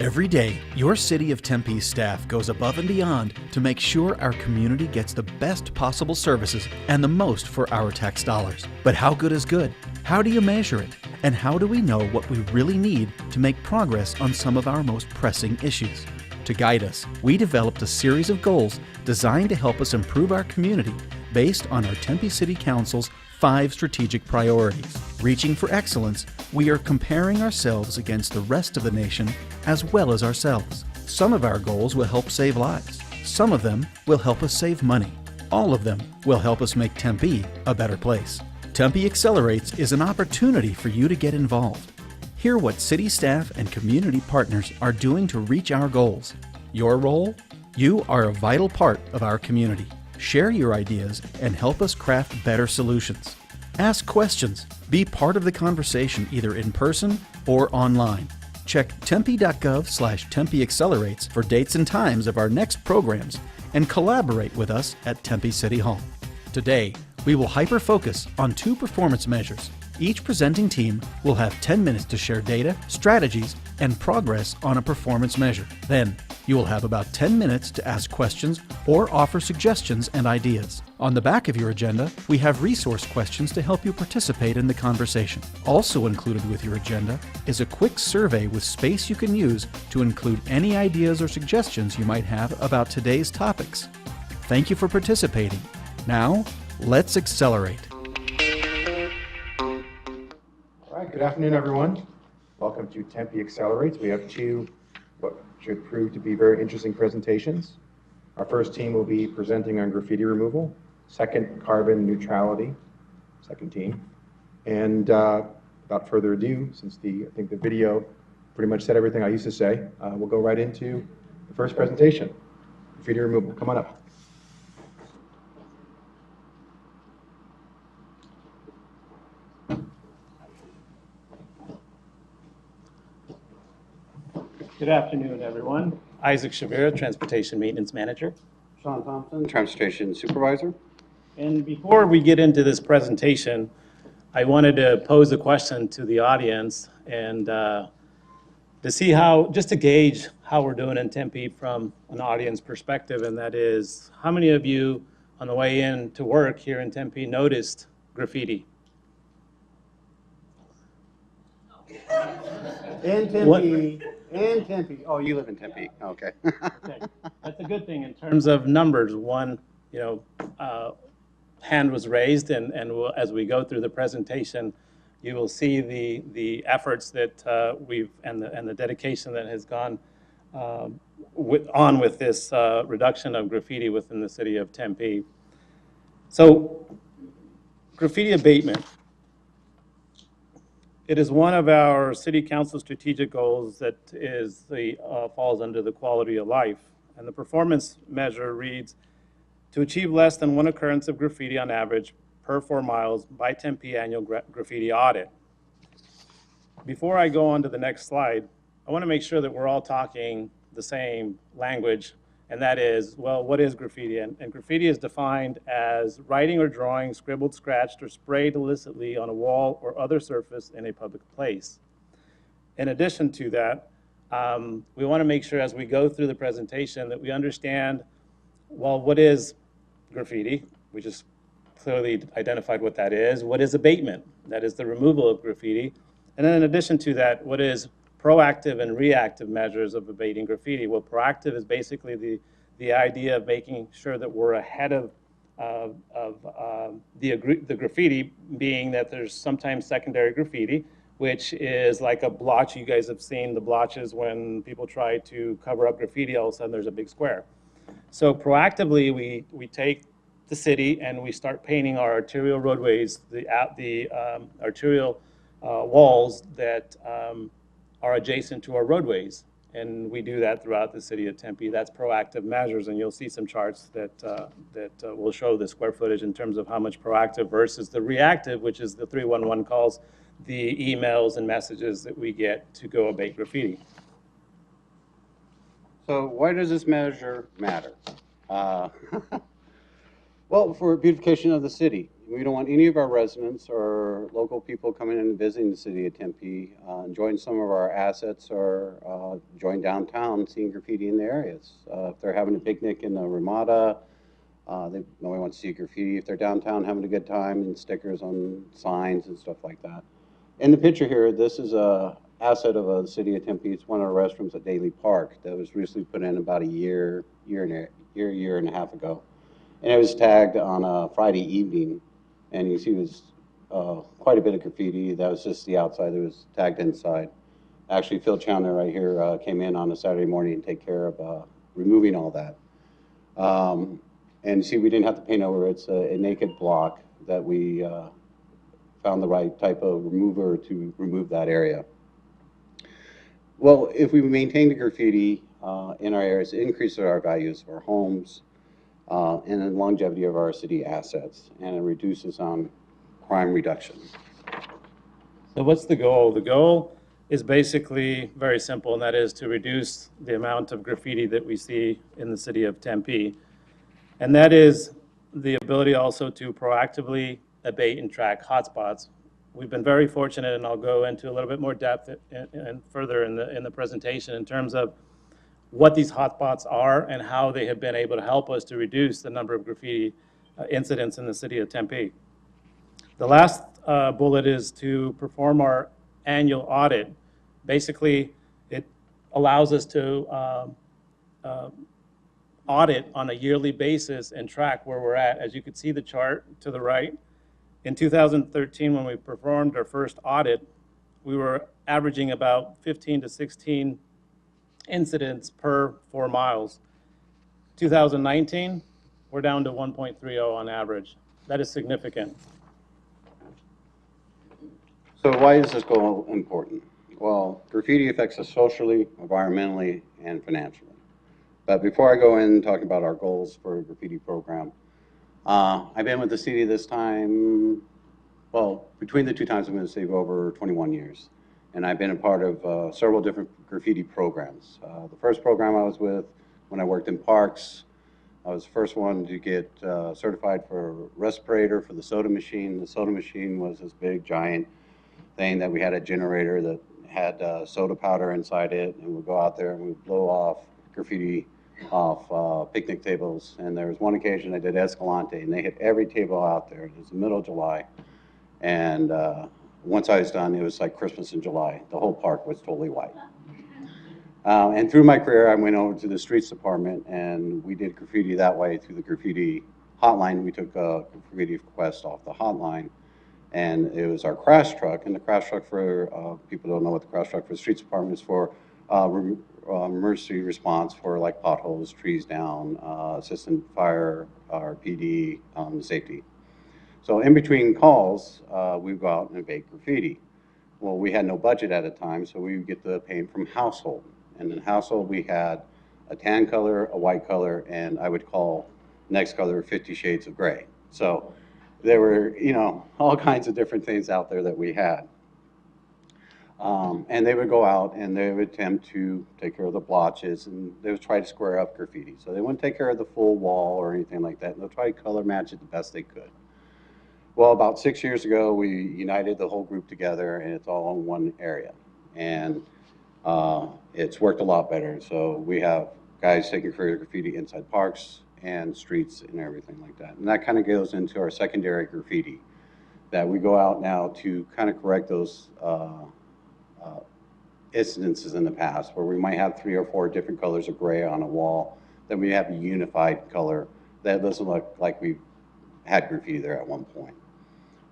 Every day, your City of Tempe staff goes above and beyond to make sure our community gets the best possible services and the most for our tax dollars. But how good is good? How do you measure it? And how do we know what we really need to make progress on some of our most pressing issues? To guide us, we developed a series of goals designed to help us improve our community based on our Tempe City Council's 5 strategic priorities. Reaching for excellence, we are comparing ourselves against the rest of the nation as well as ourselves. Some of our goals will help save lives. Some of them will help us save money. All of them will help us make Tempe a better place. Tempe Accelerates is an opportunity for you to get involved. Hear what city staff and community partners are doing to reach our goals. Your role? You are a vital part of our community. Share your ideas and help us craft better solutions. Ask questions. Be part of the conversation either in person or online. Check tempe.gov/Tempe Accelerates for dates and times of our next programs and collaborate with us at Tempe City Hall. Today, we will hyper-focus on 2 performance measures. Each presenting team will have 10 minutes to share data, strategies, and progress on a performance measure. Then, you will have about 10 minutes to ask questions or offer suggestions and ideas. On the back of your agenda, we have resource questions to help you participate in the conversation. Also included with your agenda is a quick survey with space you can use to include any ideas or suggestions you might have about today's topics. Thank you for participating. Now, let's accelerate. All right, good afternoon, everyone. Welcome to Tempe Accelerates. We have 2 what should prove to be very interesting presentations. Our first team will be presenting on graffiti removal, second carbon neutrality, second team. And without further ado, since I think the video pretty much said everything I used to say, we'll go right into the first presentation, graffiti removal. Come on up. Good afternoon, everyone. Isaac Shavira, Transportation Maintenance Manager. Sean Thompson, Transportation Supervisor. And before we get into this presentation, I wanted to pose a question to the audience and to see just to gauge how we're doing in Tempe from an audience perspective, and that is, how many of you on the way in to work here in Tempe noticed graffiti? In Tempe. In Tempe. Oh, you live in Tempe. Okay. Okay. That's a good thing in terms of numbers. One, hand was raised, and as we go through the presentation, you will see the efforts that we've and the dedication that has gone with this reduction of graffiti within the city of Tempe. So, graffiti abatement. It is one of our city council strategic goals that falls under the quality of life. And the performance measure reads, to achieve less than 1 occurrence of graffiti on average per 4 miles by Tempe annual graffiti audit. Before I go on to the next slide, I want to make sure that we're all talking the same language, and that is, well, what is graffiti? And graffiti is defined as writing or drawing, scribbled, scratched, or sprayed illicitly on a wall or other surface in a public place. In addition to that, we want to make sure as we go through the presentation that we understand, well, what is graffiti? We just clearly identified what that is. What is abatement? That is the removal of graffiti. And then in addition to that, what is proactive and reactive measures of abating graffiti? Well, proactive is basically the idea of making sure that we're ahead of the graffiti, being that there's sometimes secondary graffiti, which is like a blotch. You guys have seen the blotches when people try to cover up graffiti, all of a sudden there's a big square. So proactively, we take the city and we start painting our arterial roadways, the arterial walls that are adjacent to our roadways. And we do that throughout the city of Tempe. That's proactive measures, and you'll see some charts that will show the square footage in terms of how much proactive versus the reactive, which is the 311 calls, the emails and messages that we get to go abate graffiti. So why does this measure matter? Well, for beautification of the city. We don't want any of our residents or local people coming in and visiting the city of Tempe, enjoying some of our assets or enjoying downtown, seeing graffiti in the areas. If they're having a picnic in the Ramada, nobody wants to see graffiti. If they're downtown having a good time, and stickers on signs and stuff like that. In the picture here, this is a asset of the city of Tempe. It's one of our restrooms at Daly Park that was recently put in about a year and a half ago. And it was tagged on a Friday evening, and you see there's quite a bit of graffiti. That was just the outside that was tagged inside. Actually, Phil Chandler right here came in on a Saturday morning and take care of removing all that. And you see, we didn't have to paint over. It's a naked block that we found the right type of remover to remove that area. Well, if we maintain the graffiti in our areas, it increases our values of our homes and the longevity of our city assets, and it reduces crime reduction. So what's the goal? The goal is basically very simple, and that is to reduce the amount of graffiti that we see in the city of Tempe. And that is the ability also to proactively abate and track hotspots. We've been very fortunate, and I'll go into a little bit more depth and further in the presentation in terms of what these hotspots are and how they have been able to help us to reduce the number of graffiti incidents in the city of Tempe. The last bullet is to perform our annual audit. Basically, it allows us to audit on a yearly basis and track where we're at. As you can see the chart to the right, in 2013, when we performed our first audit, we were averaging about 15 to 16 incidents per 4 miles. 2019, we're down to 1.30 on average. That is significant. So why is this goal important? Well, graffiti affects us socially, environmentally, and financially. But before I go in talking about our goals for a graffiti program, I've been with the city this time, well, between the two times I'm in the city, over 21 years. And I've been a part of several different graffiti programs. The first program I was with when I worked in parks, I was the first one to get certified for a respirator for the soda machine. The soda machine was this big, giant thing that we had a generator that had soda powder inside it, and we'd go out there and we'd blow off graffiti off picnic tables. And there was one occasion I did Escalante, and they hit every table out there. It was the middle of July, and once I was done, it was like Christmas in July. The whole park was totally white. And through my career, I went over to the streets department, and we did graffiti that way through the graffiti hotline. We took a graffiti request off the hotline, and it was our crash truck. And the crash truck, for people don't know what the crash truck for the streets department is for, emergency response for like potholes, trees down, assistant fire, or PD, safety. So in between calls, we go out and abate graffiti. Well, we had no budget at the time, so we would get the paint from household. And in household, we had a tan color, a white color, and I would call next color 50 shades of gray. So there were, all kinds of different things out there that we had. And they would go out and they would attempt to take care of the blotches, and they would try to square up graffiti. So they wouldn't take care of the full wall or anything like that. They'll try to color match it the best they could. Well, about 6 years ago, we united the whole group together, and it's all in one area. And it's worked a lot better. So we have guys taking care of graffiti inside parks and streets and everything like that. And that kind of goes into our secondary graffiti, that we go out now to kind of correct those incidences in the past where we might have 3 or 4 different colors of gray on a wall. Then we have a unified color that doesn't look like we've had graffiti there at one point.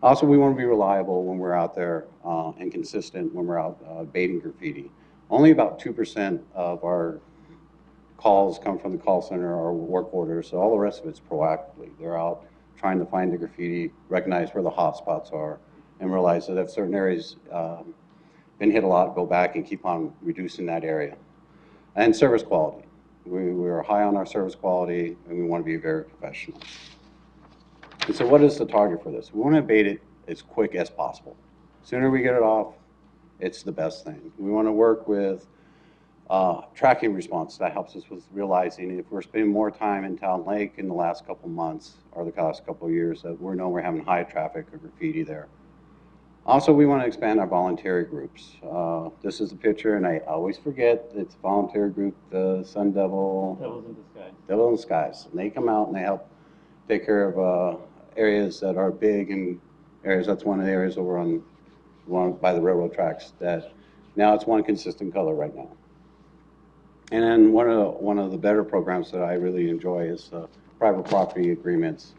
Also, we want to be reliable when we're out there and consistent when we're out baiting graffiti. Only about 2% of our calls come from the call center or work orders, so all the rest of it's proactively. They're out trying to find the graffiti, recognize where the hot spots are, and realize that if certain areas been hit a lot, go back and keep on reducing that area. And service quality. We are high on our service quality, and we want to be very professional. And so what is the target for this? We want to abate it as quick as possible. The sooner we get it off, it's the best thing. We want to work with tracking response. That helps us with realizing if we're spending more time in Town Lake in the last couple months or the last couple of years, that we know we're having high traffic of graffiti there. Also, we want to expand our voluntary groups. This is a picture, and I always forget, it's a voluntary group, the Sun Devil. Devils in Disguise. Devil in Disguise. And they come out and they help take care of areas that are big and areas. That's one of the areas over on by the railroad tracks that now it's one consistent color right now. And then one of the better programs that I really enjoy is private property agreements.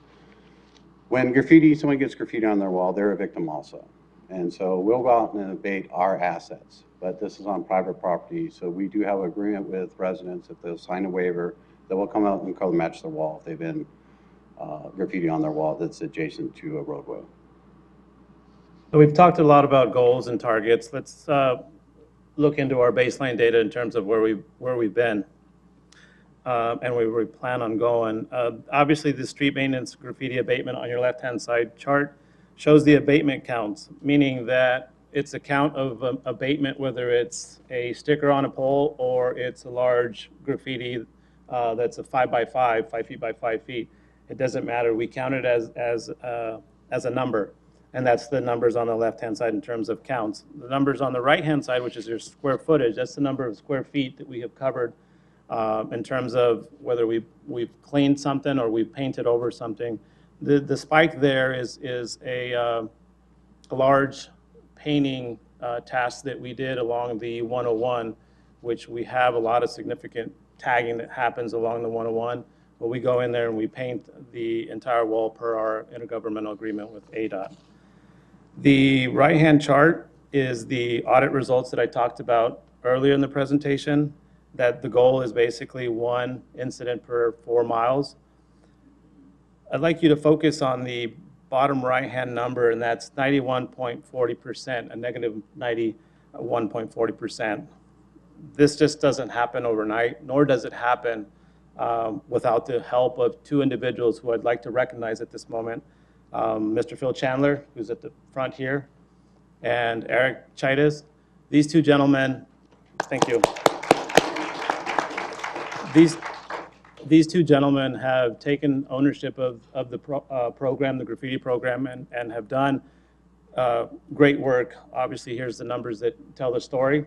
When someone gets graffiti on their wall, they're a victim also. And so we'll go out and abate our assets, but this is on private property. So we do have an agreement with residents that they'll sign a waiver that will come out and color match the wall if they've been graffiti on their wall that's adjacent to a roadway. So we've talked a lot about goals and targets. Let's look into our baseline data in terms of where we've been and where we plan on going. Obviously, the street maintenance graffiti abatement on your left-hand side chart shows the abatement counts, meaning that it's a count of abatement, whether it's a sticker on a pole or it's a large graffiti that's a 5 by 5 feet by 5 feet. It doesn't matter. We count it as a number, and that's the numbers on the left-hand side in terms of counts. The numbers on the right-hand side, which is your square footage, that's the number of square feet that we have covered in terms of whether we've cleaned something or we've painted over something. The spike there is a large painting task that we did along the 101, which we have a lot of significant tagging that happens along the 101. But we go in there and we paint the entire wall per our intergovernmental agreement with ADOT. The right-hand chart is the audit results that I talked about earlier in the presentation, that the goal is basically 1 incident per 4 miles. I'd like you to focus on the bottom right-hand number, and that's 91.40%, a negative 91.40%. This just doesn't happen overnight, nor does it happen without the help of 2 individuals who I'd like to recognize at this moment. Mr. Phil Chandler, who's at the front here, and Eric Chaitis. These 2 gentlemen, thank you. These 2 gentlemen have taken ownership of the program, the graffiti program, and have done great work. Obviously, here's the numbers that tell the story.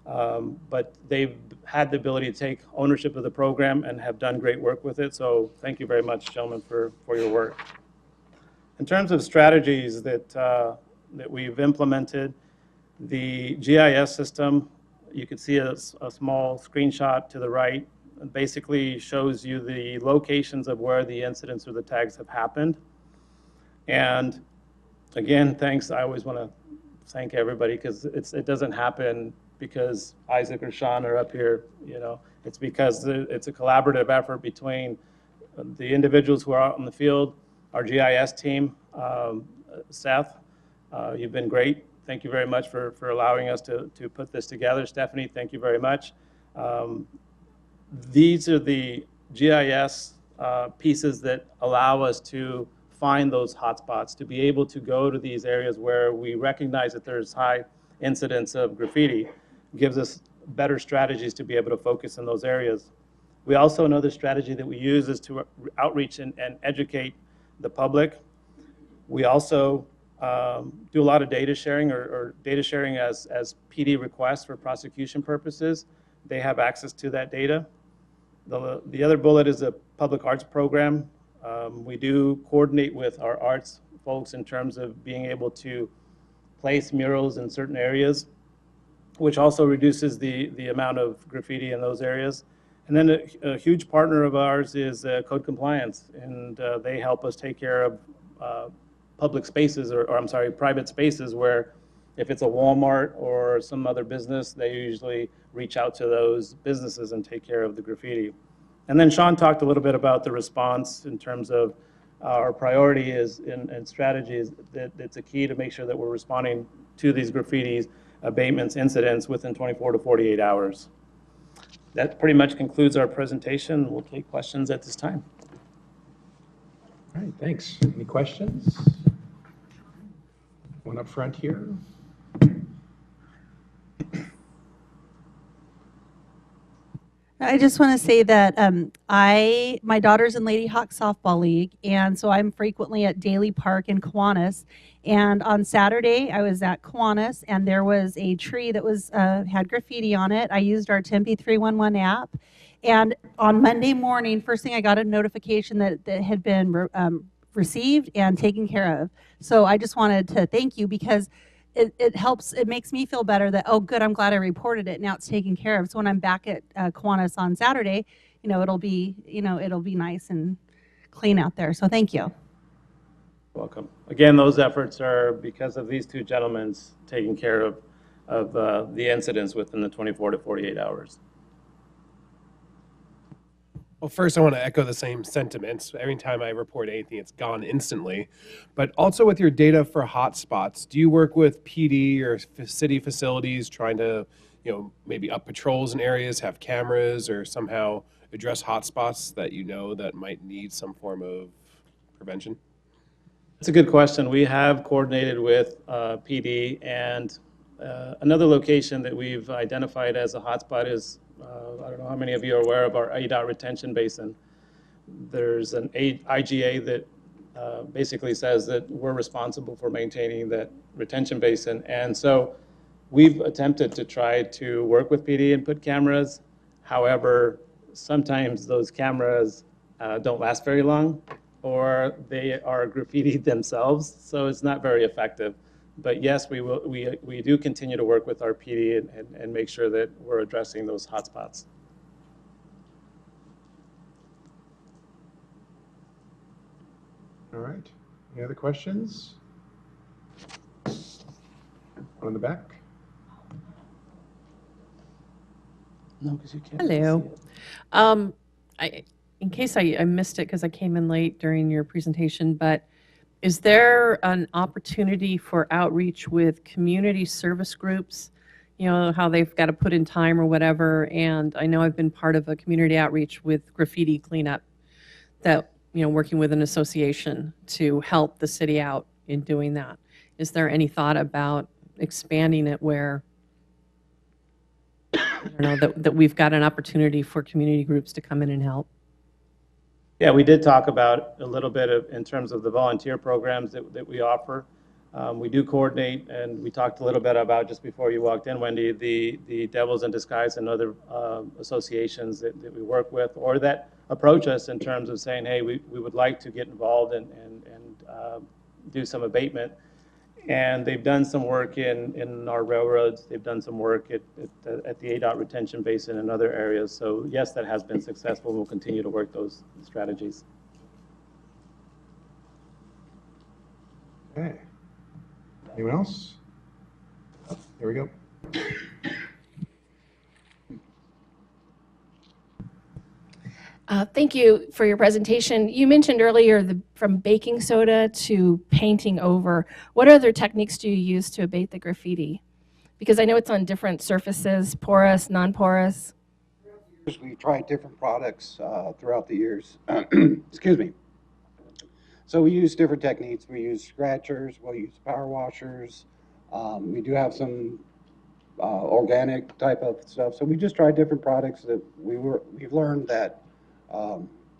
But they've had the ability to take ownership of the program and have done great work with it. So thank you very much, gentlemen, for your work. In terms of strategies that we've implemented, the GIS system, you can see a small screenshot to the right. It basically shows you the locations of where the incidents or the tags have happened. And again, thanks. I always want to thank everybody because it doesn't happen because Isaac or Sean are up here, you know. It's because it's a collaborative effort between the individuals who are out in the field, our GIS team, Seth, you've been great. Thank you very much for allowing us to put this together. Stephanie, thank you very much. These are the GIS pieces that allow us to find those hotspots, to be able to go to these areas where we recognize that there's high incidence of graffiti. Gives us better strategies to be able to focus in those areas. We also, another strategy that we use is to outreach and educate the public. We also do a lot of data sharing or data sharing as PD requests for prosecution purposes. They have access to that data. The other bullet is a public arts program. We do coordinate with our arts folks in terms of being able to place murals in certain areas, which also reduces the amount of graffiti in those areas. And then a huge partner of ours is Code Compliance, and they help us take care of public spaces, or I'm sorry, private spaces where if it's a Walmart or some other business, they usually reach out to those businesses and take care of the graffiti. And then Sean talked a little bit about the response in terms of our priority is and strategies that it's a key to make sure that we're responding to these graffitis, abatements, incidents within 24 to 48 hours. That pretty much concludes our presentation. We'll take questions at this time. All right, thanks. Any questions? One up front here. I just want to say that my daughter's in Lady Hawk Softball League, and so I'm frequently at Daly Park in Kiwanis. And on Saturday, I was at Kiwanis, and there was a tree that was had graffiti on it. I used our Tempe 311 app, and on Monday morning, first thing I got a notification that had been received and taken care of. So I just wanted to thank you because it helps, it makes me feel better that, oh, good, I'm glad I reported it. Now it's taken care of. So when I'm back at Kiwanis on Saturday, it'll be nice and clean out there. So thank you. Welcome. Again, those efforts are because of these two gentlemen taking care of the incidents within the 24 to 48 hours. Well, first, I want to echo the same sentiments. Every time I report anything, it's gone instantly. But also with your data for hotspots, do you work with PD or city facilities trying to, maybe up patrols in areas, have cameras, or somehow address hotspots that that might need some form of prevention? That's a good question. We have coordinated with PD, and another location that we've identified as a hotspot is, I don't know how many of you are aware of our ADOT retention basin. There's an IGA that basically says that we're responsible for maintaining that retention basin. And so we've attempted to try to work with PD and put cameras. However, sometimes those cameras don't last very long, or they are graffitied themselves, so it's not very effective. But yes, we do continue to work with our PD and make sure that we're addressing those hotspots. All right. Any other questions? One in the back. No, because you can't. Hello. In case I missed it because I came in late during your presentation, but is there an opportunity for outreach with community service groups? How they've got to put in time or whatever. And I know I've been part of a community outreach with graffiti cleanup that, working with an association to help the city out in doing that. Is there any thought about expanding it where, I don't know, that we've got an opportunity for community groups to come in and help? Yeah, we did talk about a little bit in terms of the volunteer programs that we offer. We do coordinate, and we talked a little bit about, just before you walked in, Wendy, the Devils in Disguise and other associations that we work with, or that approach us in terms of saying, hey, we would like to get involved and do some abatement. And they've done some work in our railroads. They've done some work at the ADOT retention basin and other areas. So yes, that has been successful. We'll continue to work those strategies. Okay. Anyone else? Here we go. Thank you for your presentation. You mentioned earlier from baking soda to painting over. What other techniques do you use to abate the graffiti? Because I know it's on different surfaces, porous, non-porous. We tried different products throughout the years. Excuse me. So we use different techniques. We use scratchers, we'll use power washers. We do have some organic type of stuff. So we just tried different products that we've learned that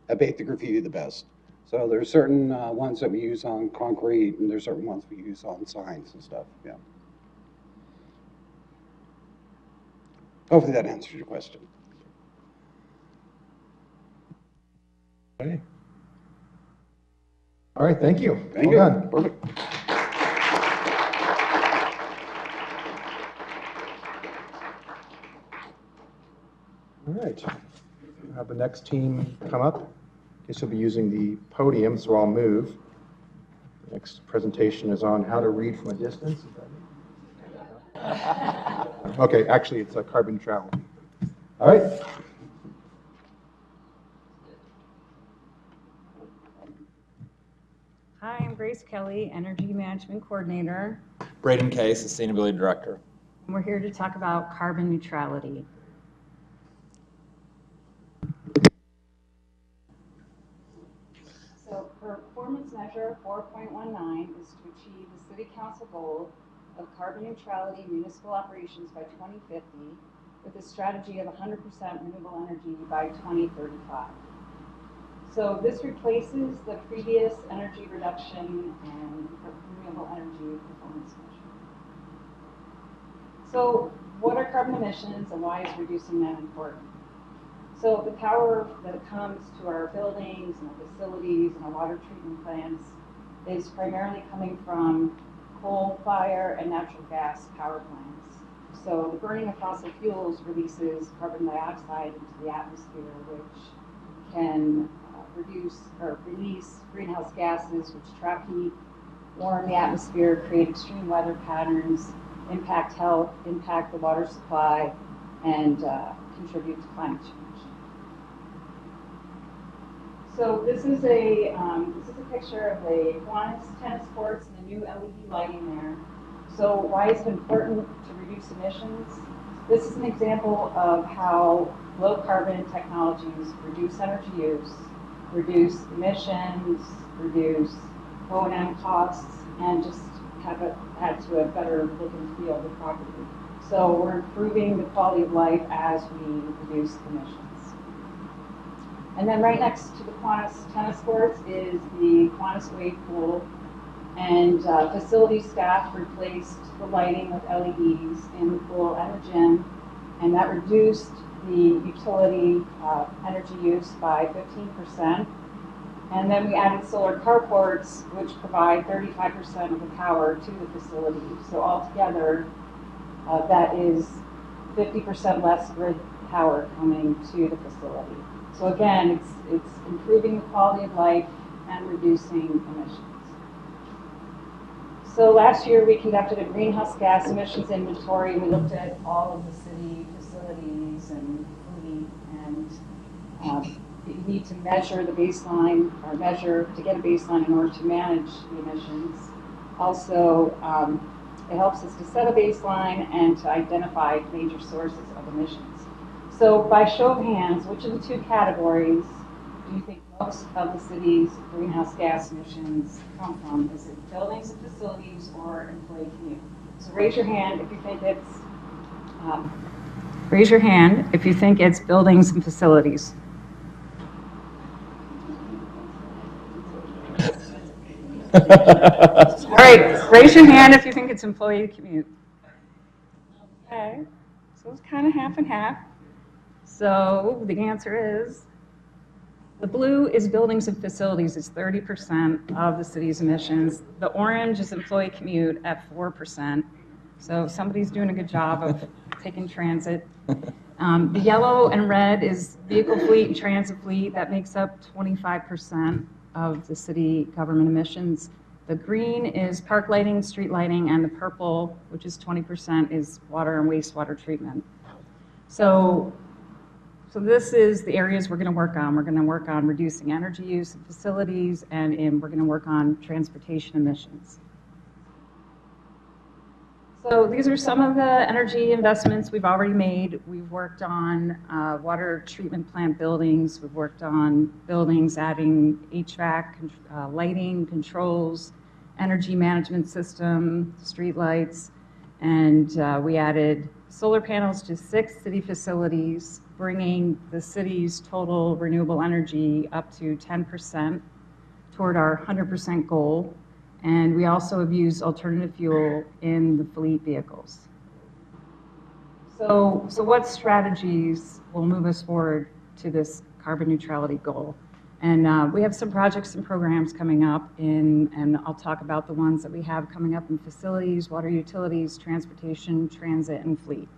abate the graffiti the best. So there's certain ones that we use on concrete, and there's certain ones we use on signs and stuff. Yeah. Hopefully that answers your question. Okay. All right, thank you. Thank Well you. done. Perfect. All right. We'll have the next team come up. This will be using the podium, so I'll move. The next presentation is on how to read from a distance. Okay, actually, it's a carbon neutrality. All right. Hi, I'm Grace Kelly, Energy Management Coordinator. Braden Kay, Sustainability Director. And we're here to talk about carbon neutrality. So performance measure 4.19 is to achieve the City Council goal of carbon neutrality in municipal operations by 2050 with a strategy of 100% renewable energy by 2035. So this replaces the previous energy reduction and renewable energy performance measure. So what are carbon emissions and why is reducing them important? So the power that comes to our buildings and our facilities and our water treatment plants is primarily coming from coal, fire, and natural gas power plants. So the burning of fossil fuels releases carbon dioxide into the atmosphere, which can reduce or release greenhouse gases, which trap heat, warm the atmosphere, create extreme weather patterns, impact health, impact the water supply, and contribute to climate change. So this is a picture of the Kiwanis tennis courts and the new LED lighting there. So why is it important to reduce emissions? This is an example of how low carbon technologies reduce energy use, reduce emissions, reduce O&M costs, and just add to a better look and feel of the property. So we're improving the quality of life as we reduce emissions. And then right next to the Kiwanis tennis courts is the Kiwanis wave pool. And facility staff replaced the lighting with LEDs in the pool and the gym. And that reduced the utility energy use by 15%. And then we added solar carports, which provide 35% of the power to the facility. So altogether, that is 50% less grid power coming to the facility. So again, it's improving the quality of life and reducing emissions. So last year we conducted a greenhouse gas emissions inventory. We looked at all of the city facilities and fleet, and you need to measure the baseline, or measure to get a baseline in order to manage the emissions. Also, it helps us to set a baseline and to identify major sources of emissions. So by show of hands, which of the two categories do you think most of the city's greenhouse gas emissions come from? Is it buildings and facilities or employee commute? So raise your hand if you think it's buildings and facilities. All right, raise your hand if you think it's employee commute. Okay, so it's kind of half and half. So the answer is, the blue is buildings and facilities. It's 30% of the city's emissions. The orange is employee commute at 4%. So somebody's doing a good job of taking transit. The yellow and red is vehicle fleet and transit fleet. That makes up 25% of the city government emissions. The green is park lighting, street lighting, and the purple, which is 20%, is water and wastewater treatment. So this is the areas we're going to work on. We're going to work on reducing energy use in facilities, and we're going to work on transportation emissions. So these are some of the energy investments we've already made. We've worked on water treatment plant buildings. We've worked on buildings adding HVAC, lighting, controls, energy management system, street lights, and we added solar panels to 6 city facilities, bringing the city's total renewable energy up to 10% toward our 100% goal. And we also have used alternative fuel in the fleet vehicles. So what strategies will move us forward to this carbon neutrality goal? And we have some projects and programs coming up and I'll talk about the ones that we have coming up in facilities, water utilities, transportation, transit, and fleet.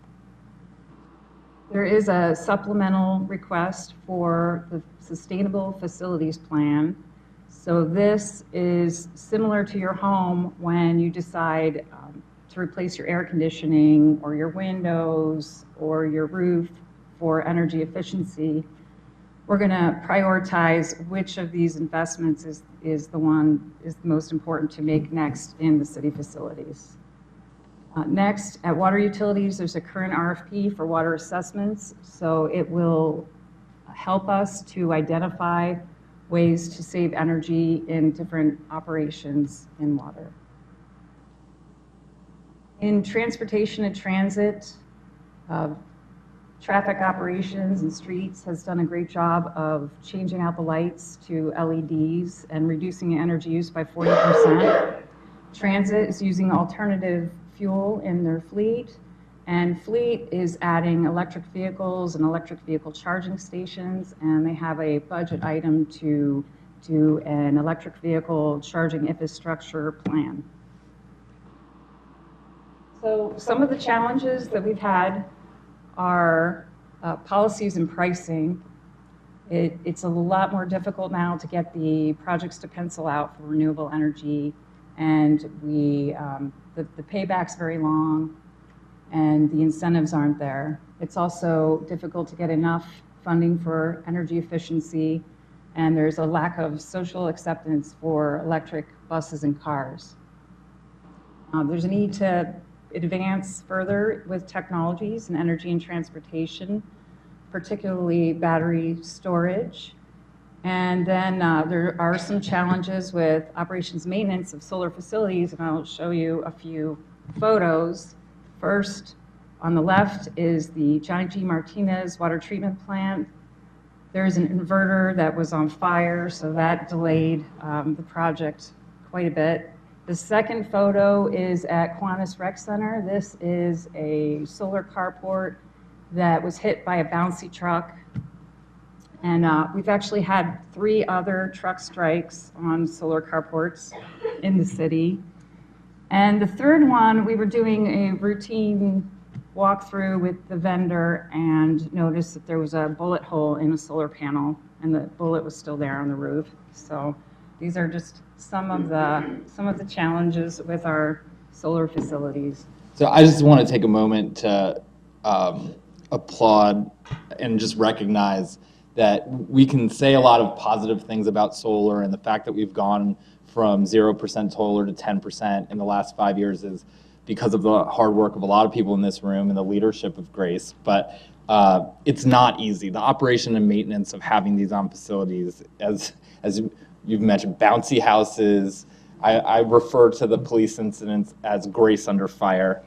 There is a supplemental request for the Sustainable Facilities Plan. So this is similar to your home when you decide to replace your air conditioning or your windows or your roof for energy efficiency. We're going to prioritize which of these investments is the most important to make next in the city facilities. Next, at water utilities, there's a current RFP for water assessments. So it will help us to identify ways to save energy in different operations in water. In transportation and transit, traffic operations and streets has done a great job of changing out the lights to LEDs and reducing energy use by 40%. Transit is using alternative fuel in their fleet, and fleet is adding electric vehicles and electric vehicle charging stations, and they have a budget item to do an electric vehicle charging infrastructure plan. So some of the challenges that we've had are policies and pricing. It's a lot more difficult now to get the projects to pencil out for renewable energy, and the payback's very long, and the incentives aren't there. It's also difficult to get enough funding for energy efficiency, and there's a lack of social acceptance for electric buses and cars. There's a need to advance further with technologies in energy and transportation, particularly battery storage. And then there are some challenges with operations maintenance of solar facilities, and I'll show you a few photos. First, on the left is the Johnny G. Martinez water treatment plant. There's an inverter that was on fire, so that delayed the project quite a bit. The second photo is at Kiwanis Rec Center. This is a solar carport that was hit by a bouncy truck. And we've actually had 3 other truck strikes on solar carports in the city. And the third one, we were doing a routine walkthrough with the vendor and noticed that there was a bullet hole in a solar panel, and the bullet was still there on the roof. So these are just some of the challenges with our solar facilities. So I just want to take a moment to applaud and just recognize that we can say a lot of positive things about solar, and the fact that we've gone from 0% solar to 10% in the last 5 years is because of the hard work of a lot of people in this room and the leadership of Grace. But it's not easy. The operation and maintenance of having these on facilities, as you've mentioned, bouncy houses. I refer to the police incidents as Grace under fire.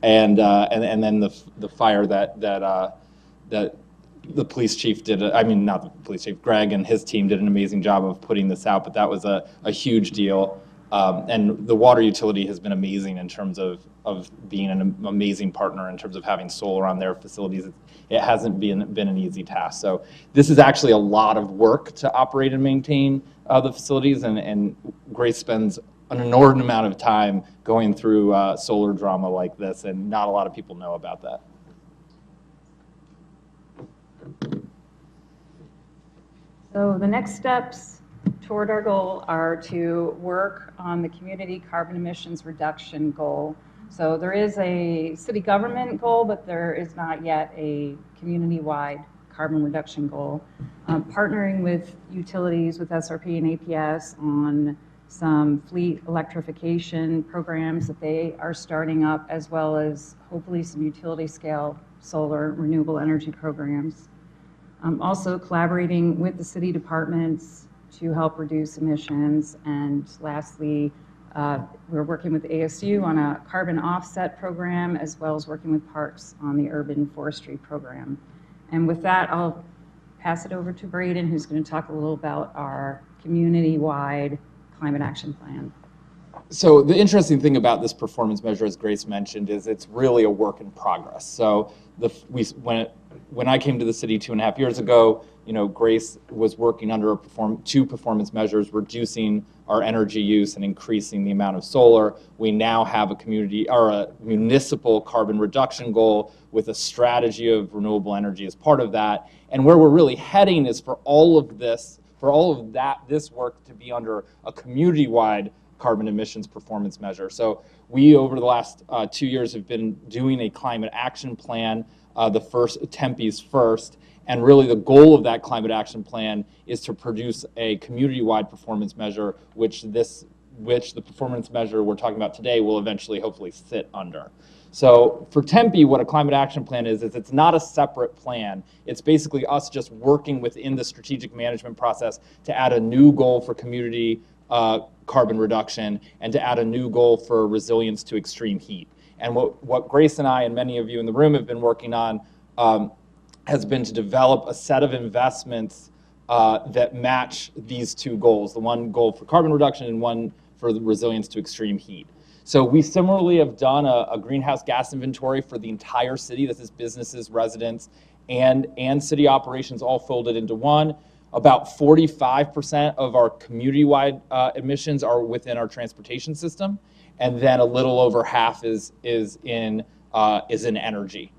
And then the fire that the police chief did, I mean, not the police chief, Greg and his team did an amazing job of putting this out, but that was a huge deal. And the water utility has been amazing in terms of being an amazing partner in terms of having solar on their facilities. It hasn't been an easy task. So this is actually a lot of work to operate and maintain the facilities, and Grace spends an inordinate amount of time going through solar drama like this, and not a lot of people know about that. So the next steps toward our goal are to work on the community carbon emissions reduction goal. So there is a city government goal, but there is not yet a community-wide carbon reduction goal. Partnering with utilities, with SRP and APS on some fleet electrification programs that they are starting up, as well as hopefully some utility scale solar renewable energy programs. Also collaborating with the city departments to help reduce emissions. And lastly, we're working with ASU on a carbon offset program, as well as working with parks on the urban forestry program. And with that, I'll pass it over to Braden, who's going to talk a little about our community-wide climate action plan. So the interesting thing about this performance measure, as Grace mentioned, is it's really a work in progress. So when I came to the city 2.5 years ago, Grace was working under two performance measures, reducing our energy use and increasing the amount of solar. We now have a municipal carbon reduction goal with a strategy of renewable energy as part of that. And where we're really heading is for all of this work to be under a community-wide carbon emissions performance measure. So we, over the last 2 years, have been doing a climate action plan, Tempe's first, and really the goal of that climate action plan is to produce a community-wide performance measure, which the performance measure we're talking about today will eventually hopefully sit under. So for Tempe, what a climate action plan is it's not a separate plan. It's basically us just working within the strategic management process to add a new goal for community carbon reduction and to add a new goal for resilience to extreme heat. And what Grace and I and many of you in the room have been working on has been to develop a set of investments that match these two goals, the one goal for carbon reduction and one for the resilience to extreme heat. So we similarly have done a greenhouse gas inventory for the entire city. This is businesses, residents, and city operations all folded into one. About 45% of our community-wide emissions are within our transportation system, and then a little over half is in energy.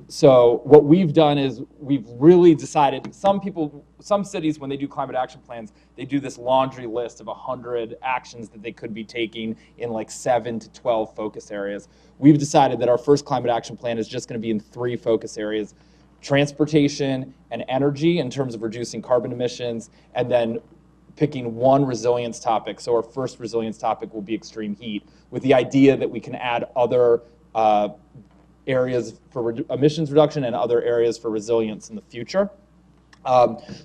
So what we've done is we've really decided, some cities, when they do climate action plans, they do this laundry list of 100 actions that they could be taking in like 7 to 12 focus areas. We've decided that our first climate action plan is just going to be in 3 focus areas: transportation and energy in terms of reducing carbon emissions, and then picking one resilience topic. So our first resilience topic will be extreme heat, with the idea that we can add other areas for emissions reduction and other areas for resilience in the future.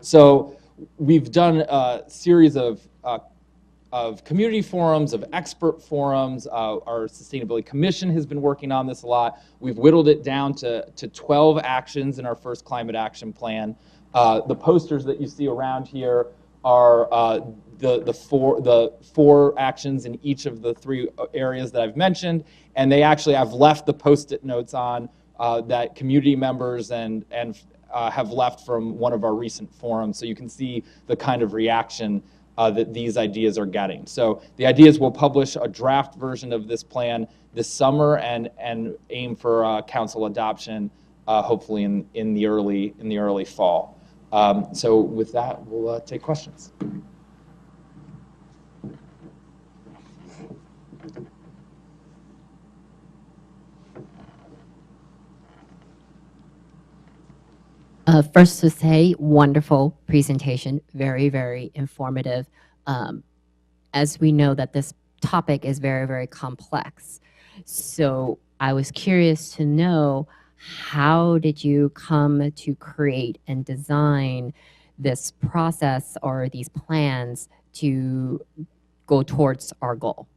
So we've done a series of community forums, of expert forums. Our Sustainability Commission has been working on this a lot. We've whittled it down to 12 actions in our first climate action plan. The posters that you see around here are the four actions in each of the 3 areas that I've mentioned, and I've left the Post-it notes on that community members and have left from one of our recent forums, so you can see the kind of reaction that these ideas are getting. So the idea is we'll publish a draft version of this plan this summer and aim for council adoption hopefully in the early fall. So with that, we'll take questions. First to say, wonderful presentation, very, very informative. As we know that this topic is very, very complex. So I was curious to know, how did you come to create and design this process or these plans to go towards our goal?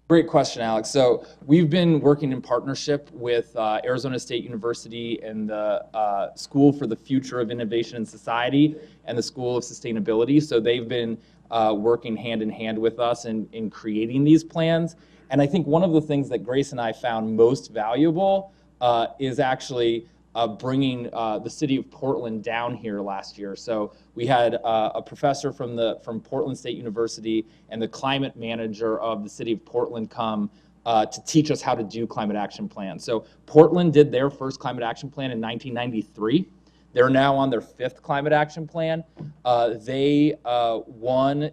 Great question, Alex. So we've been working in partnership with Arizona State University and the School for the Future of Innovation and Society and the School of Sustainability. So they've been working hand in hand with us in creating these plans. And I think one of the things that Grace and I found most valuable is actually bringing the city of Portland down here last year. So we had a professor from Portland State University and the climate manager of the city of Portland come to teach us how to do climate action plans. So Portland did their first climate action plan in 1993. They're now on their 5th climate action plan. They won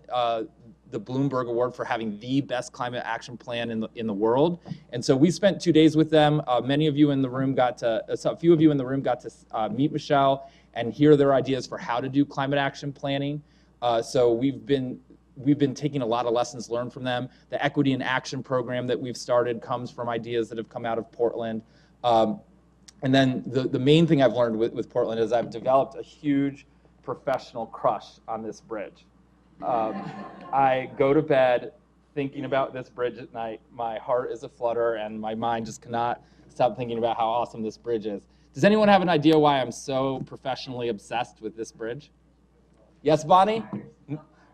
the Bloomberg Award for having the best climate action plan in the world. And so we spent 2 days with them. A few of you in the room got to meet Michelle and hear their ideas for how to do climate action planning. So we've been taking a lot of lessons learned from them. The Equity in Action program that we've started comes from ideas that have come out of Portland. And then the main thing I've learned with Portland is I've developed a huge professional crush on this bridge. I go to bed thinking about this bridge at night. My heart is aflutter and my mind just cannot stop thinking about how awesome this bridge is. Does anyone have an idea why I'm so professionally obsessed with this bridge? Yes, Bonnie?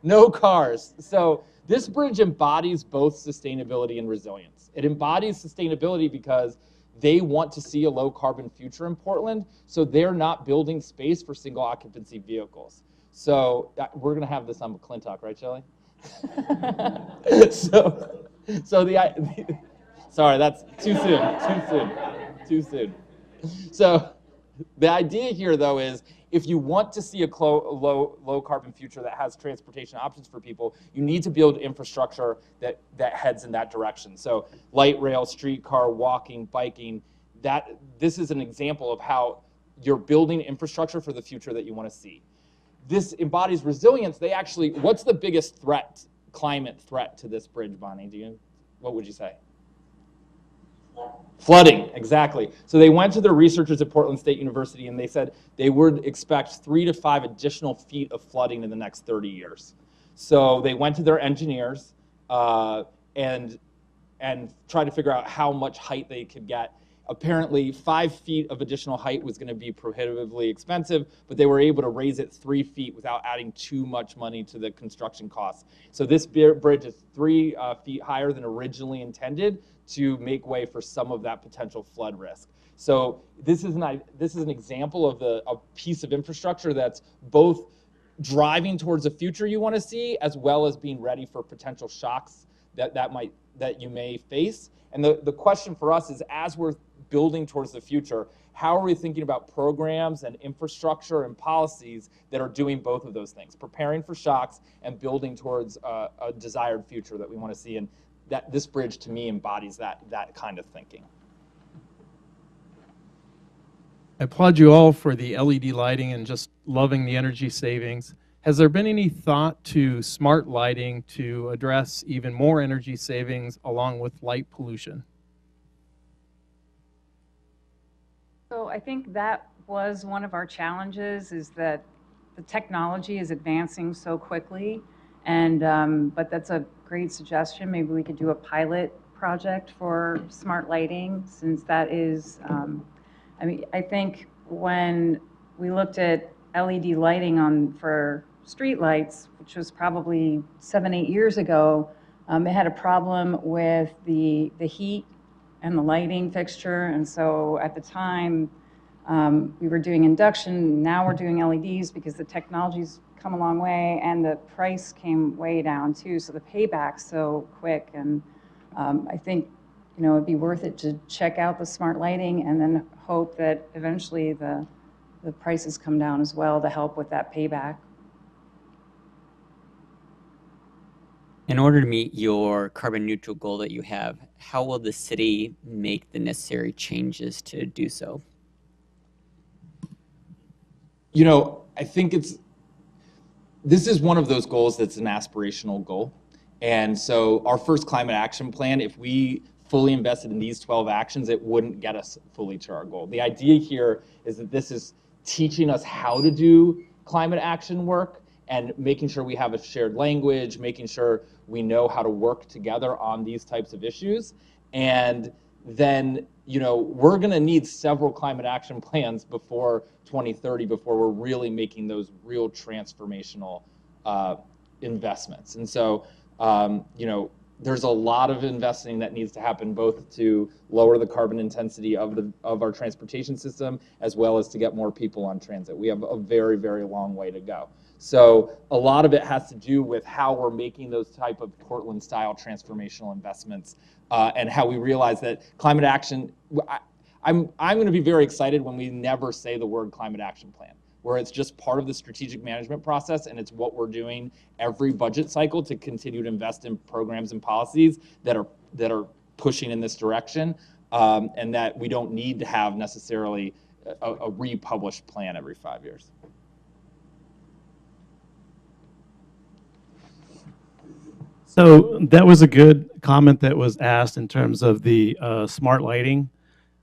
No cars. So this bridge embodies both sustainability and resilience. It embodies sustainability because they want to see a low carbon future in Portland, so they're not building space for single occupancy vehicles. So we're going to have this on McClintock, right, Shelley? Sorry, that's too soon. So the idea here, though, is if you want to see a low carbon future that has transportation options for people, you need to build infrastructure that heads in that direction. So light rail, streetcar, walking, biking, this is an example of how you're building infrastructure for the future that you want to see. This embodies resilience. What's the biggest climate threat to this bridge, Bonnie? What would you say? Flooding, exactly. So they went to their researchers at Portland State University and they said they would expect 3 to 5 additional feet of flooding in the next 30 years. So they went to their engineers and and try to figure out how much height they could get. Apparently 5 feet of additional height was going to be prohibitively expensive, but they were able to raise it 3 feet without adding too much money to the construction costs. So this bridge is 3 feet higher than originally intended to make way for some of that potential flood risk. So this is an example of a piece of infrastructure that's both driving towards the future you want to see, as well as being ready for potential shocks that you may face. And the question for us is, as we're building towards the future, how are we thinking about programs and infrastructure and policies that are doing both of those things, preparing for shocks and building towards a desired future that we want to see? And that this bridge, to me, embodies that kind of thinking. I applaud you all for the LED lighting and just loving the energy savings. Has there been any thought to smart lighting to address even more energy savings along with light pollution? So I think that was one of our challenges, is that the technology is advancing so quickly. And but that's a great suggestion. Maybe we could do a pilot project for smart lighting, since that is, I think when we looked at LED lighting for street lights, which was probably 7-8 years ago, it had a problem with the heat and the lighting fixture. And so at the time, we were doing induction. Now we're doing LEDs because the technology's come a long way, and the price came way down too. So the payback's so quick. And I think, it'd be worth it to check out the smart lighting, and then hope that eventually the prices come down as well to help with that payback. In order to meet your carbon neutral goal that you have, how will the city make the necessary changes to do so? I think this is one of those goals that's an aspirational goal. And so our first climate action plan, if we fully invested in these 12 actions, it wouldn't get us fully to our goal. The idea here is that this is teaching us how to do climate action work and making sure we have a shared language, making sure we know how to work together on these types of issues. And then, we're going to need several climate action plans before 2030 before we're really making those real transformational investments. And so, there's a lot of investing that needs to happen, both to lower the carbon intensity of our transportation system, as well as to get more people on transit. We have a very, very long way to go. So a lot of it has to do with how we're making those type of Portland-style transformational investments, and how we realize that climate action. I'm going to be very excited when we never say the word climate action plan, where it's just part of the strategic management process, and it's what we're doing every budget cycle to continue to invest in programs and policies that are pushing in this direction, and that we don't need to have necessarily a republished plan every 5 years. So that was a good comment that was asked in terms of the smart lighting.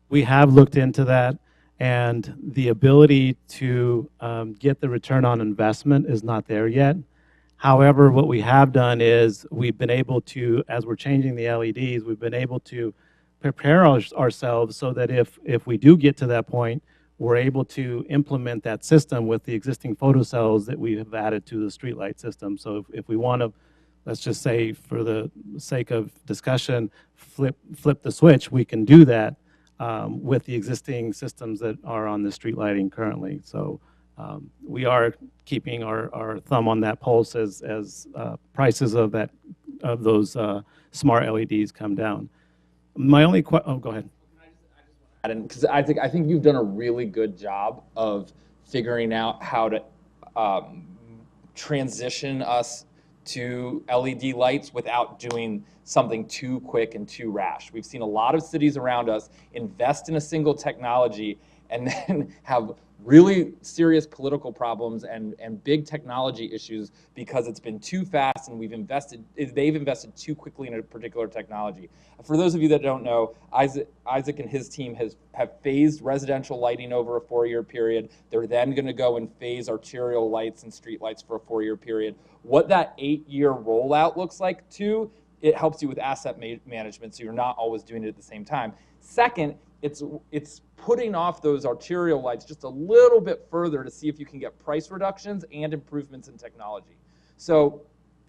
We have looked into that, and the ability to get the return on investment is not there yet. However, what we have done is we've been able to, as we're changing the LEDs, we've been able to prepare ourselves so that if we do get to that point, we're able to implement that system with the existing photocells that we have added to the streetlight system. So if we want to, let's just say, for the sake of discussion, flip the switch, we can do that with the existing systems that are on the street lighting currently. So we are keeping our thumb on that pulse as prices of those smart LEDs come down. My only oh, go ahead. Because I think you've done a really good job of figuring out how to transition us to LED lights without doing something too quick and too rash. We've seen a lot of cities around us invest in a single technology and then have really serious political problems and big technology issues because it's been too fast and they've invested too quickly in a particular technology. For those of you that don't know, Isaac and his team have phased residential lighting over a 4-year period. They're then going to go and phase arterial lights and street lights for a 4-year period. What that 8-year rollout looks like too it helps you with asset management, so you're not always doing it at the same time. Second, it's putting off those arterial lights just a little bit further to see if you can get price reductions and improvements in technology. So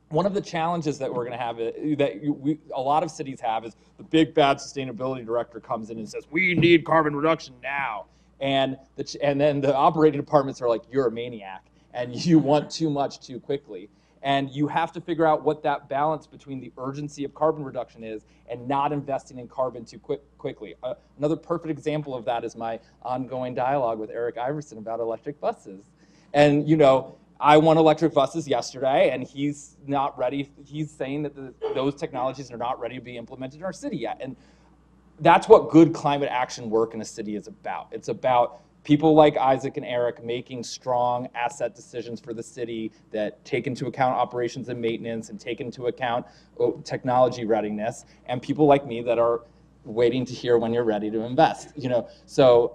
one of the challenges that we're going to have, a lot of cities have, is the big bad sustainability director comes in and says, we need carbon reduction now. And then the operating departments are like, you're a maniac, and you want too much too quickly. And you have to figure out what that balance between the urgency of carbon reduction is and not investing in carbon too quickly. Another perfect example of that is my ongoing dialogue with Eric Iverson about electric buses. And I want electric buses yesterday, and he's not ready. He's saying that those technologies are not ready to be implemented in our city yet. And that's what good climate action work in a city is about. It's about people like Isaac and Eric making strong asset decisions for the city that take into account operations and maintenance and take into account technology readiness, and people like me that are waiting to hear when you're ready to invest. So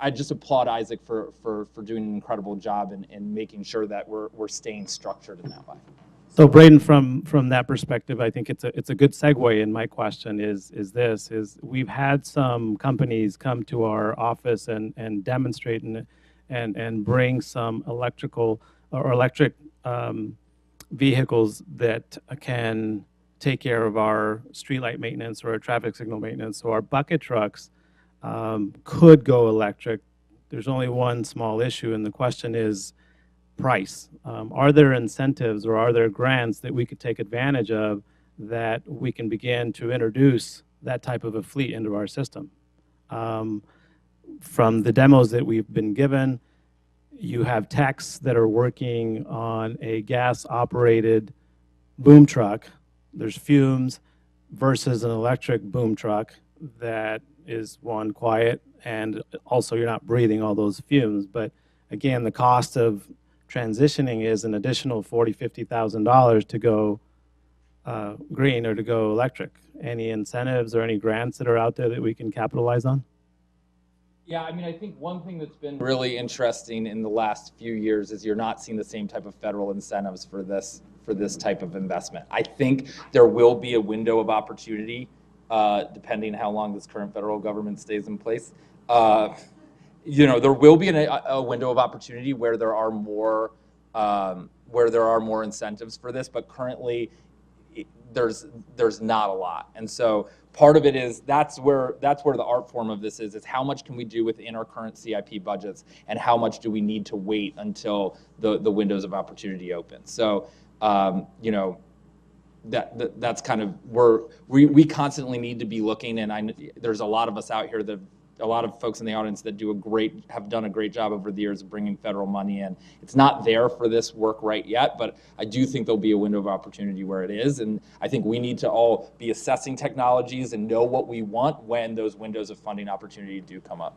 I just applaud Isaac for doing an incredible job in making sure that we're staying structured in that way. So Braden, from that perspective, I think it's a good segue. And my question is we've had some companies come to our office and demonstrate and bring some electric vehicles that can take care of our streetlight maintenance or our traffic signal maintenance. So our bucket trucks could go electric. There's only one small issue, and the question is price. Are there incentives or are there grants that we could take advantage of that we can begin to introduce that type of a fleet into our system? From the demos that we've been given, you have techs that are working on a gas-operated boom truck. There's fumes versus an electric boom truck that is, one, quiet, and also you're not breathing all those fumes. But again, the cost of transitioning is an additional $40,000, $50,000 to go green or to go electric. Any incentives or any grants that are out there that we can capitalize on? Yeah, I think one thing that's been really interesting in the last few years is you're not seeing the same type of federal incentives for this type of investment. I think there will be a window of opportunity, depending how long this current federal government stays in place. There will be a window of opportunity where there are more incentives for this, but currently there's not a lot. And so part of it is that's where the art form of this is how much can we do within our current CIP budgets, and how much do we need to wait until the windows of opportunity open. So that's kind of where we constantly need to be looking, and there's a lot of us out here a lot of folks in the audience that have done a great job over the years of bringing federal money in. It's not there for this work right yet, but I do think there'll be a window of opportunity where it is, and I think we need to all be assessing technologies and know what we want when those windows of funding opportunity do come up.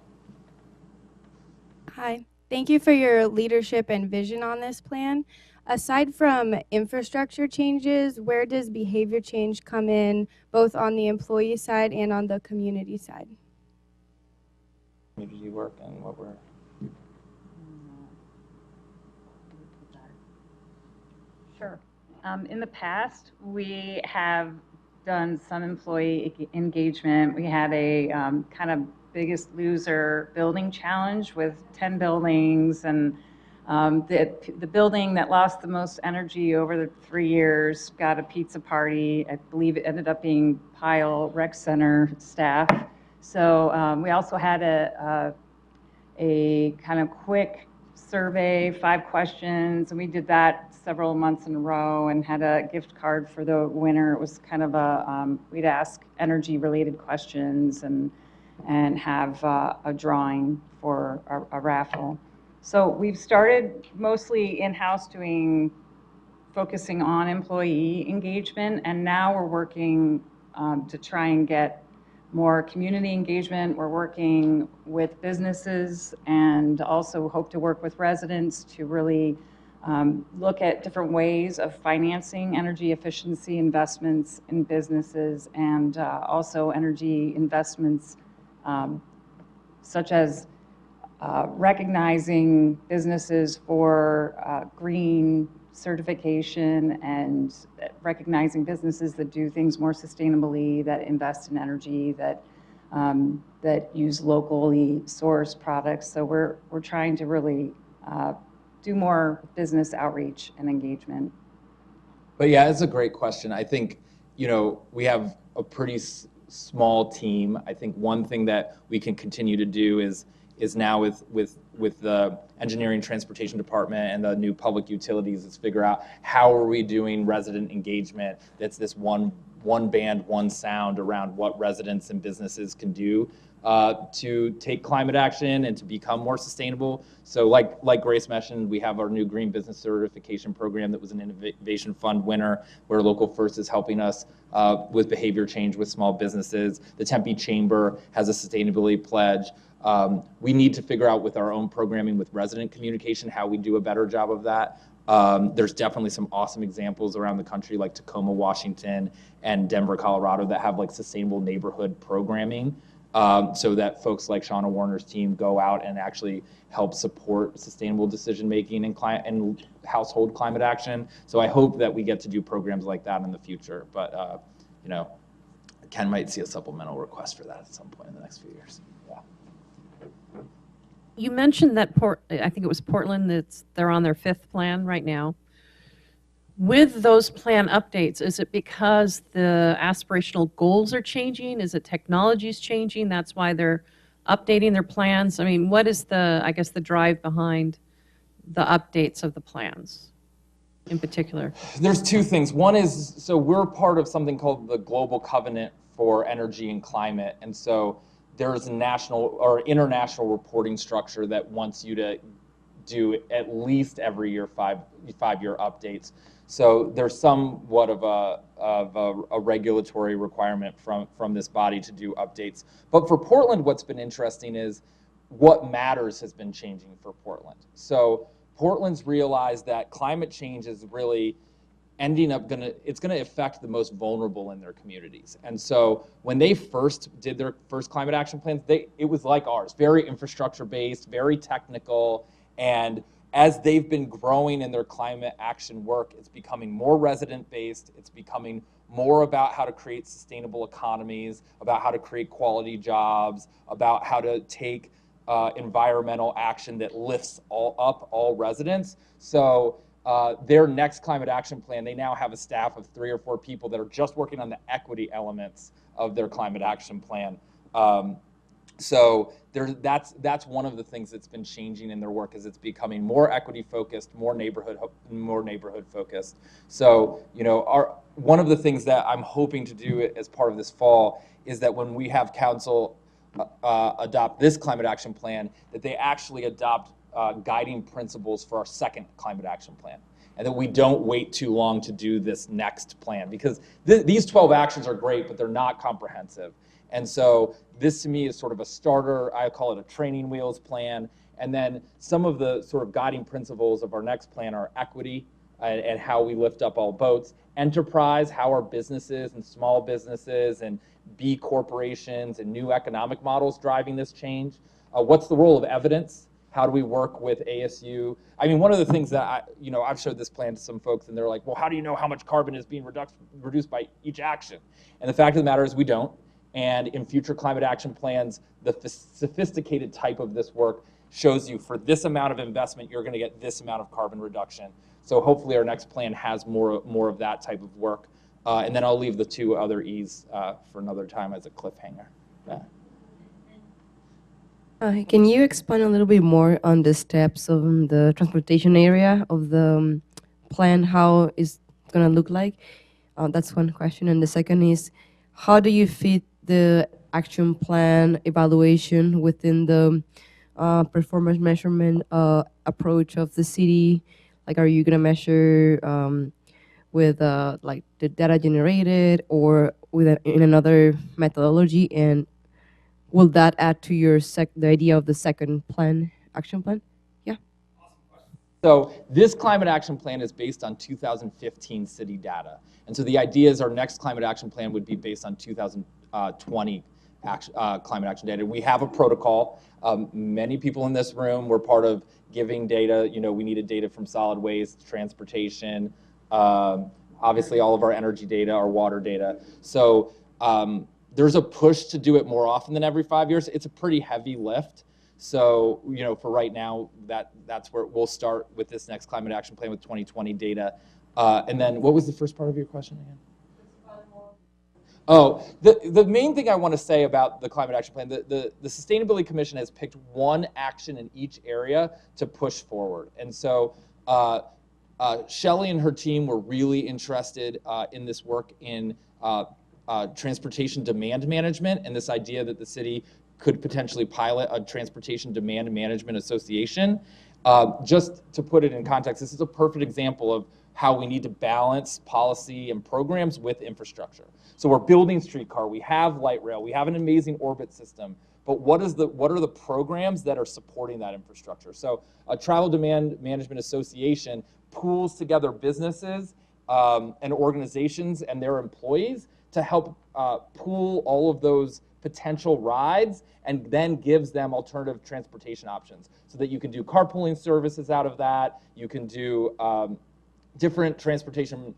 Hi, thank you for your leadership and vision on this plan. Aside from infrastructure changes, where does behavior change come in, both on the employee side and on the community side? Community work and what we're... Sure. In the past, we have done some employee engagement. We had a kind of biggest loser building challenge with 10 buildings, and the building that lost the most energy over the 3 years got a pizza party. I believe it ended up being Pyle Rec Center staff. So we also had a kind of quick survey, 5 questions, and we did that several months in a row and had a gift card for the winner. It was kind of we'd ask energy-related questions and have a drawing for a raffle. So we've started mostly in-house focusing on employee engagement, and now we're working to try and get more community engagement. We're working with businesses and also hope to work with residents to really look at different ways of financing energy efficiency investments in businesses, and also energy investments such as recognizing businesses for green certification and recognizing businesses that do things more sustainably, that invest in energy, that that use locally sourced products. So we're trying to really do more business outreach and engagement. But yeah, it's a great question. I think, you know, we have a pretty small team. I think one thing that we can continue to do is now with the engineering transportation department and the new public utilities is figure out how are we doing resident engagement that's this one band, one sound around what residents and businesses can do to take climate action and to become more sustainable. So like Grace mentioned, we have our new Green Business Certification program that was an Innovation Fund winner, where Local First is helping us with behavior change with small businesses. The Tempe Chamber has a sustainability pledge. We need to figure out with our own programming with resident communication how we do a better job of that. There's definitely some awesome examples around the country like Tacoma, Washington, and Denver, Colorado that have like sustainable neighborhood programming so that folks like Shauna Warner's team go out and actually help support sustainable decision making and household climate action. So I hope that we get to do programs like that in the future. But you know, Ken might see a supplemental request for that at some point in the next few years. Yeah. You mentioned that I think it was Portland, they're on their 5th plan right now. With those plan updates, is it because the aspirational goals are changing? Is it technology's changing? That's why they're updating their plans? I mean, what is I guess the drive behind the updates of the plans in particular? There's two things. One is, so we're part of something called the Global Covenant for Energy and Climate. And so there's a national or international reporting structure that wants you to do at least every year five-year updates. So there's somewhat of a regulatory requirement from this body to do updates. But for Portland, what's been interesting is what matters has been changing for Portland. So Portland's realized that climate change is really ending up it's gonna affect the most vulnerable in their communities. And so when they first did their first climate action plans, it was like ours, very infrastructure based, very technical, and as they've been growing in their climate action work, it's becoming more resident based, it's becoming more about how to create sustainable economies, about how to create quality jobs, about how to take environmental action that lifts all residents. So their next climate action plan, they now have a staff of 3 or 4 people that are just working on the equity elements of their climate action plan. So that's one of the things that's been changing in their work, is it's becoming more equity focused, more neighborhood focused. So you know, one of the things that I'm hoping to do as part of this fall is that when we have council adopt this climate action plan, that they actually adopt guiding principles for our second climate action plan, and that we don't wait too long to do this next plan, because these 12 actions are great, but they're not comprehensive. And so this to me is sort of a starter. I call it a training wheels plan. And then some of the sort of guiding principles of our next plan are equity and how we lift up all boats, enterprise, how are businesses and small businesses and B corporations and new economic models driving this change? What's the role of evidence? How do we work with ASU? I mean, one of the things that I've showed this plan to some folks, and they're like, well, how do you know how much carbon is being reduced by each action? And the fact of the matter is we don't. And in future climate action plans, the sophisticated type of this work shows you for this amount of investment, you're going to get this amount of carbon reduction. So hopefully our next plan has more of that type of work. And then I'll leave the 2 other E's for another time as a cliffhanger. Yeah. Can you expand a little bit more on the steps of the transportation area of the plan, how it's going to look like? That's one question. And the second is, how do you fit the action plan evaluation within the performance measurement approach of the city? Like, are you going to measure with like the data generated or in another methodology? And will that add to your the idea of the second action plan? Yeah. So this climate action plan is based on 2015 city data. And so the idea is our next climate action plan would be based on 2020 climate action data. We have a protocol. Many people in this room were part of giving data. We needed data from solid waste, transportation, obviously all of our energy data, our water data. So there's a push to do it more often than every 5 years. It's a pretty heavy lift. So, for right now, that's where we'll start with this next climate action plan with 2020 data. And then what was the first part of your question again? Oh, the main thing I want to say about the climate action plan, the Sustainability Commission has picked one action in each area to push forward. And so Shelley and her team were really interested in this work in transportation demand management, and this idea that the city could potentially pilot a transportation demand management association. Just to put it in context, this is a perfect example of how we need to balance policy and programs with infrastructure. So we're building streetcar, we have light rail, we have an amazing orbit system, but what are the programs that are supporting that infrastructure? So a travel demand management association pools together businesses and organizations and their employees to help pool all of those potential rides and then gives them alternative transportation options so that you can do carpooling services out of that, you can do different transportation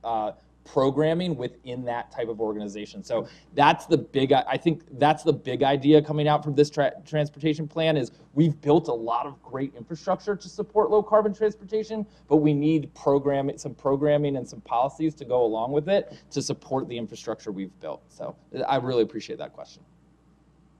programming within that type of organization. So that's I think that's the big idea coming out from this transportation plan is we've built a lot of great infrastructure to support low carbon transportation, but we need some programming and some policies to go along with it to support the infrastructure we've built. So I really appreciate that question.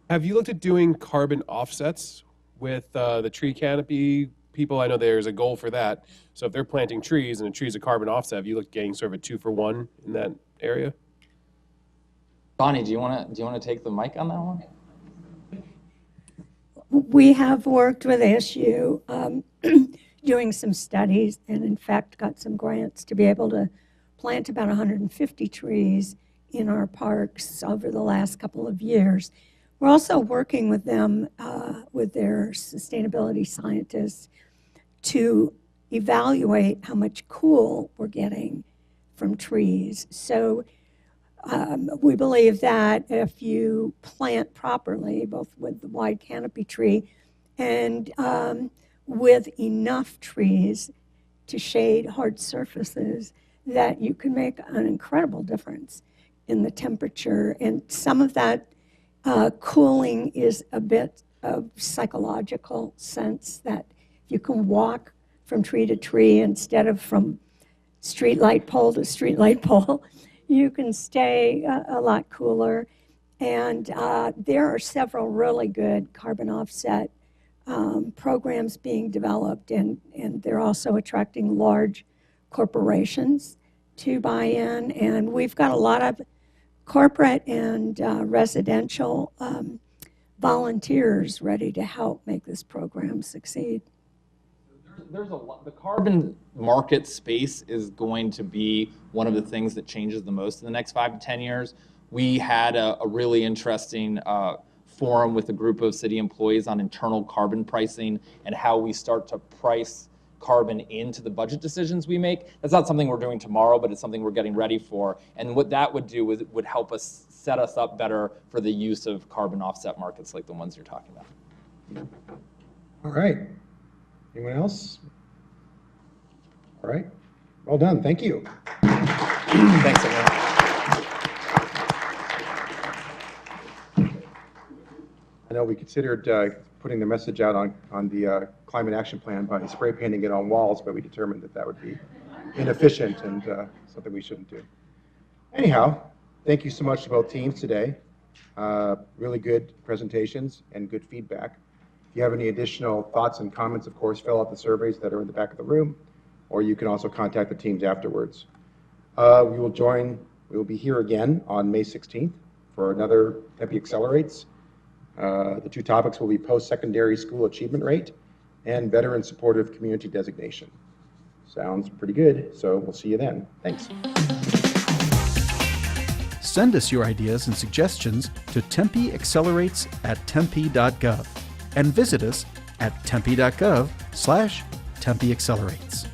Have you looked at doing carbon offsets with the tree canopy people? I know there's a goal for that. So if they're planting trees and a tree's a carbon offset, have you looked at getting sort of a 2-for-1 in that area? Bonnie, do you want to take the mic on that one? We have worked with SU doing some studies and in fact got some grants to be able to plant about 150 trees in our parks over the last couple of years. We're also working with them, with their sustainability scientists, to evaluate how much cool we're getting from trees. So we believe that if you plant properly, both with the wide canopy tree and with enough trees to shade hard surfaces, that you can make an incredible difference in the temperature. And some of that cooling is a bit of psychological sense that you can walk from tree to tree instead of from street light pole to street light pole. You can stay a lot cooler. And there are several really good carbon offset programs being developed, and they're also attracting large corporations to buy in. And we've got a lot of corporate and residential volunteers ready to help make this program succeed. There's a lot. The carbon market space is going to be one of the things that changes the most in the next 5 to 10 years. We had a really interesting forum with a group of city employees on internal carbon pricing and how we start to price carbon into the budget decisions we make. That's not something we're doing tomorrow, but it's something we're getting ready for. And what that would do is it would help us set us up better for the use of carbon offset markets like the ones you're talking about. All right. Anyone else? All right. Well done. Thank you. Thanks, everyone. I know we considered putting the message out on the climate action plan by spray painting it on walls, but we determined that would be inefficient and something we shouldn't do. Anyhow, thank you so much to both teams today. Really good presentations and good feedback. If you have any additional thoughts and comments, of course, fill out the surveys that are in the back of the room, or you can also contact the teams afterwards. We will be here again on May 16th for another Tempe Accelerates. The two topics will be post-secondary school achievement rate and veteran supportive community designation. Sounds pretty good, so we'll see you then. Thanks. Send us your ideas and suggestions to tempeaccelerates@tempe.gov and visit us at tempe.gov/tempeaccelerates.